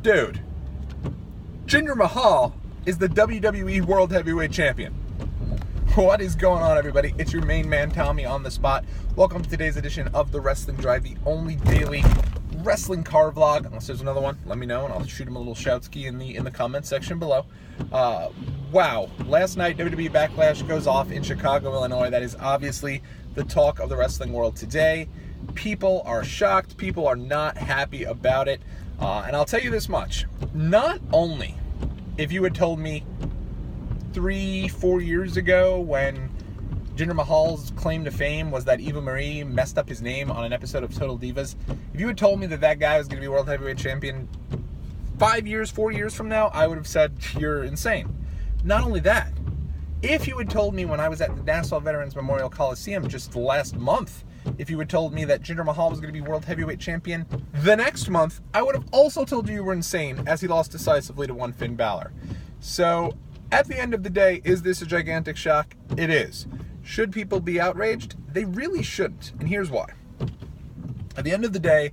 Dude, Jinder Mahal is the WWE World Heavyweight Champion. What is going on, everybody? It's your main man, Tommy, on the spot. Welcome to today's edition of The Wrestling Drive, the only daily wrestling car vlog. Unless there's another one, let me know, and I'll shoot him a little shout-ski in the comment section below. Wow, last night, WWE Backlash goes off in Chicago, Illinois. That is obviously the talk of the wrestling world today. People are shocked. People are not happy about it. And I'll tell you this much. Not only if you had told me 3-4 years ago when Jinder Mahal's claim to fame was that Eva Marie messed up his name on an episode of Total Divas, if you had told me that that guy was going to be World Heavyweight Champion 4 years from now, I would have said, you're insane. Not only that, if you had told me when I was at the Nassau Veterans Memorial Coliseum just last month, if you had told me that Jinder Mahal was going to be World Heavyweight Champion the next month, I would have also told you were insane, as he lost decisively to one Finn Balor. So, at the end of the day, is this a gigantic shock? It is. Should people be outraged? They really shouldn't, and here's why. At the end of the day,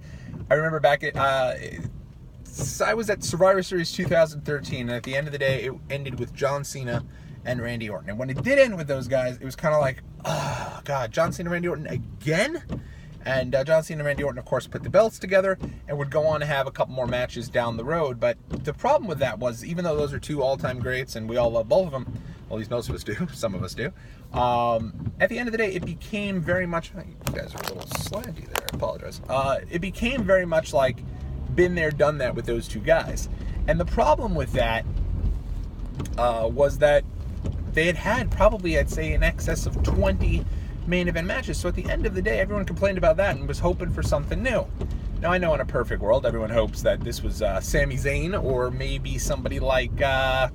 I remember back at, I was at Survivor Series 2013, and at the end of the day, it ended with John Cena and Randy Orton. And when it did end with those guys, it was kind of like, oh, God, John Cena and Randy Orton again? And John Cena and Randy Orton, of course, put the belts together and would go on to have a couple more matches down the road. But the problem with that was, even though those are two all-time greats and we all love both of them, well, at least most of us do, some of us do, at the end of the day, it became very much, you guys are a little slanty there, I apologize. It became very much like been there, done that with those two guys. And the problem with that was that they had probably, I'd say, in excess of 20 main event matches. So at the end of the day, everyone complained about that and was hoping for something new. Now, I know in a perfect world, everyone hopes that this was Sami Zayn or maybe somebody like, the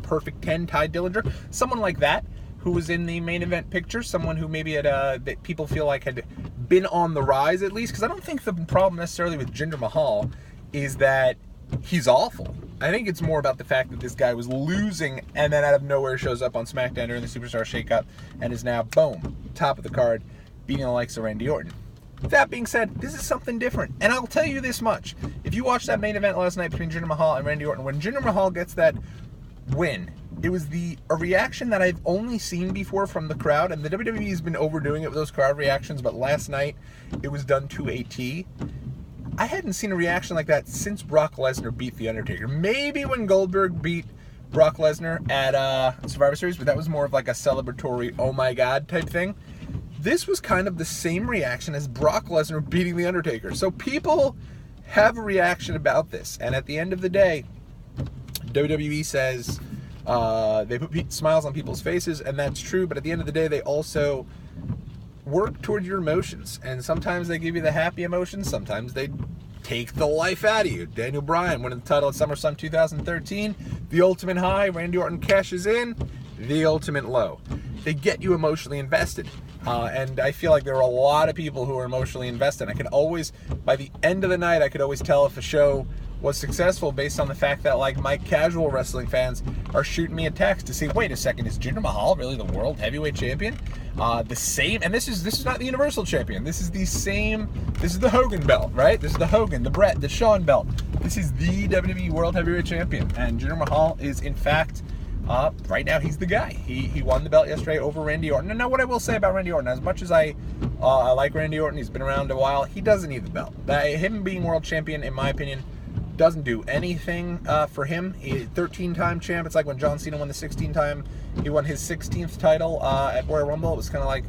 Perfect 10, Ty Dillinger, someone like that who was in the main event picture, someone who maybe had, that people feel like had been on the rise at least, because I don't think the problem necessarily with Jinder Mahal is that he's awful. I think it's more about the fact that this guy was losing and then out of nowhere shows up on SmackDown during the Superstar Shakeup and is now, boom, top of the card, beating the likes of Randy Orton. That being said, this is something different. And I'll tell you this much. If you watched that main event last night between Jinder Mahal and Randy Orton, when Jinder Mahal gets that win, it was a reaction that I've only seen before from the crowd, and the WWE has been overdoing it with those crowd reactions, but last night it was done to a T. I hadn't seen a reaction like that since Brock Lesnar beat The Undertaker. Maybe when Goldberg beat Brock Lesnar at Survivor Series, but that was more of like a celebratory, oh my God type thing. This was kind of the same reaction as Brock Lesnar beating The Undertaker. So people have a reaction about this, and at the end of the day, WWE says they put smiles on people's faces, and that's true, but at the end of the day, they also work toward your emotions, and sometimes they give you the happy emotions, sometimes they take the life out of you. Daniel Bryan winning the title at SummerSlam 2013, the ultimate high. Randy Orton cashes in, the ultimate low. They get you emotionally invested, and I feel like there are a lot of people who are emotionally invested. I could always, by the end of the night, I could always tell if a show was successful based on the fact that, like, my casual wrestling fans are shooting me a text to say, wait a second, is Jinder Mahal really the World Heavyweight Champion? The same, and this is not the Universal Champion. This is the same, this is the Hogan belt, right? This is the Hogan, the Brett, the Shawn belt. This is the WWE World Heavyweight Champion, and Jinder Mahal is, in fact, right now, he's the guy. He won the belt yesterday over Randy Orton. And now what I will say about Randy Orton, as much as I like Randy Orton, he's been around a while, he doesn't need the belt. Him being world champion, in my opinion, doesn't do anything for him. He's 13-time champ. It's like when John Cena won the 16-time. He won his 16th title at Royal Rumble. It was kind of like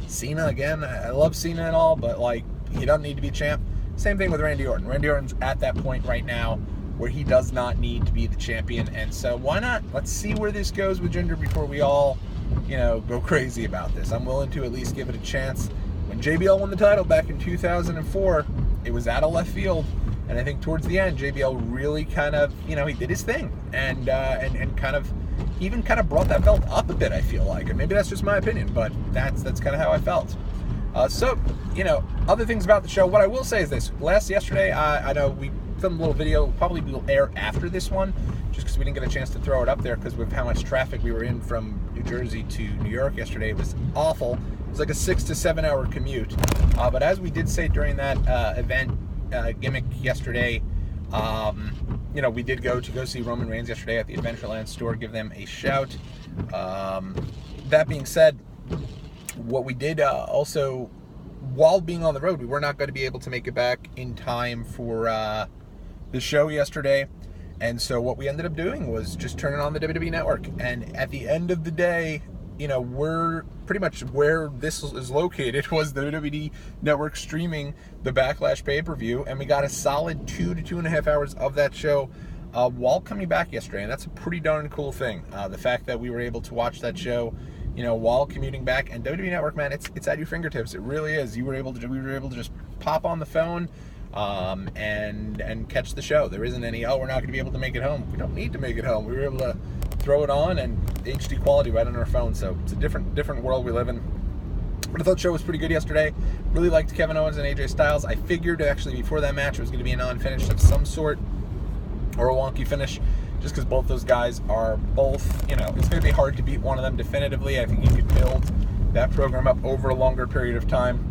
Cena again. I love Cena and all, but like he doesn't need to be champ. Same thing with Randy Orton. Randy Orton's at that point right now where he does not need to be the champion, and so why not? Let's see where this goes with Jinder before we all, go crazy about this. I'm willing to at least give it a chance. When JBL won the title back in 2004, it was out of left field. And I think towards the end, JBL really kind of, he did his thing, and kind of even kind of brought that belt up a bit, I feel like. And maybe that's just my opinion, but that's kind of how I felt. So, other things about the show. What I will say is this. Yesterday, I know we filmed a little video, probably will air after this one, just because we didn't get a chance to throw it up there because of how much traffic we were in from New Jersey to New York yesterday. It was awful. was like a 6 to 7 hour commute. But as we did say during that event gimmick yesterday, you know, we did go see Roman Reigns yesterday at the Adventureland store, give them a shout. That being said, what we did also, while being on the road, we were not going to be able to make it back in time for the show yesterday. And so what we ended up doing was just turning on the WWE Network. And at the end of the day, you know, we're pretty much where this is located was the WWE Network streaming the Backlash pay-per-view. And we got a solid 2 to 2.5 hours of that show while coming back yesterday. And that's a pretty darn cool thing. The fact that we were able to watch that show, you know, while commuting back. And WWE Network, man, it's at your fingertips. It really is. We were able to just pop on the phone and catch the show. There isn't any, oh, we're not going to be able to make it home. We don't need to make it home. We were able to throw it on and HD quality right on our phone. So it's a different world we live in. But I thought the show was pretty good yesterday. Really liked Kevin Owens and AJ Styles. I figured actually before that match it was going to be a non-finish of some sort or a wonky finish, just because both those guys are both, you know, it's going to be hard to beat one of them definitively. I think you could build that program up over a longer period of time.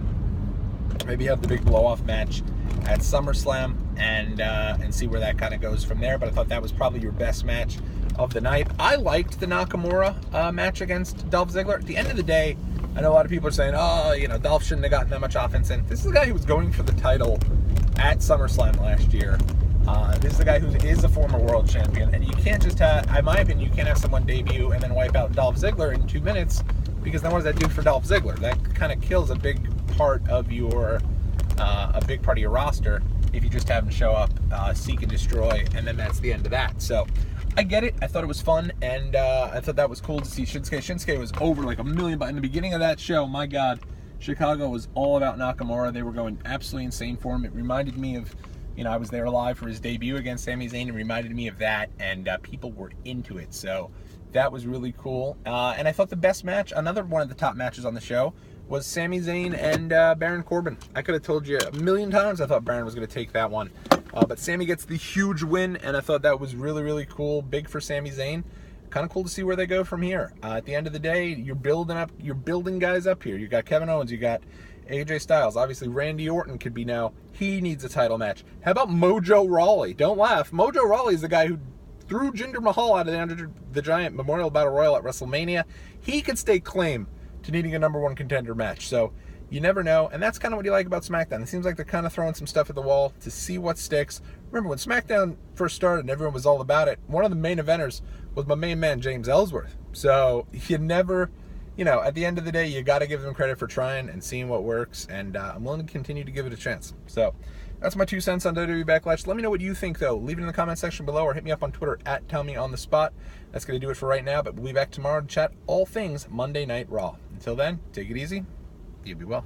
Maybe have the big blow-off match at SummerSlam and see where that kind of goes from there. But I thought that was probably your best match of the night. I liked the Nakamura match against Dolph Ziggler. At the end of the day, I know a lot of people are saying, oh, you know, Dolph shouldn't have gotten that much offense in. This is the guy who was going for the title at SummerSlam last year. This is the guy who is a former world champion. And you can't just have, in my opinion, you can't have someone debut and then wipe out Dolph Ziggler in 2 minutes, because then what does that do for Dolph Ziggler? That kind of kills a big part of your roster if you just have him show up, seek and destroy, and then that's the end of that. So I get it. I thought it was fun, and I thought that was cool to see Shinsuke. Shinsuke was over like a million, but in the beginning of that show, my God, Chicago was all about Nakamura. They were going absolutely insane for him. It reminded me of, you know, I was there live for his debut against Sami Zayn. It reminded me of that, and people were into it. So that was really cool. And I thought the best match, another one of the top matches on the show, was Sami Zayn and Baron Corbin. I could have told you a million times I thought Baron was going to take that one. But Sami gets the huge win, and I thought that was really, really cool. Big for Sami Zayn. Kind of cool to see where they go from here. At the end of the day, you're building guys up here. You got Kevin Owens, you got AJ Styles. Obviously, Randy Orton could be now. He needs a title match. How about Mojo Rawley? Don't laugh. Mojo Rawley is the guy who threw Jinder Mahal out of the Andre the Giant Memorial Battle Royal at WrestleMania. He could stake claim to needing a #1 contender match. So you never know. And that's kind of what you like about SmackDown. It seems like they're kind of throwing some stuff at the wall to see what sticks. Remember when SmackDown first started and everyone was all about it, one of the main eventers was my main man, James Ellsworth. So you never, you know, at the end of the day, you got to give them credit for trying and seeing what works. And I'm willing to continue to give it a chance. So that's my 2 cents on WWE Backlash. Let me know what you think, though. Leave it in the comment section below or hit me up on Twitter at TellMeOnTheSpot. That's going to do it for right now, but we'll be back tomorrow to chat all things Monday Night Raw. Until then, take it easy. You be well.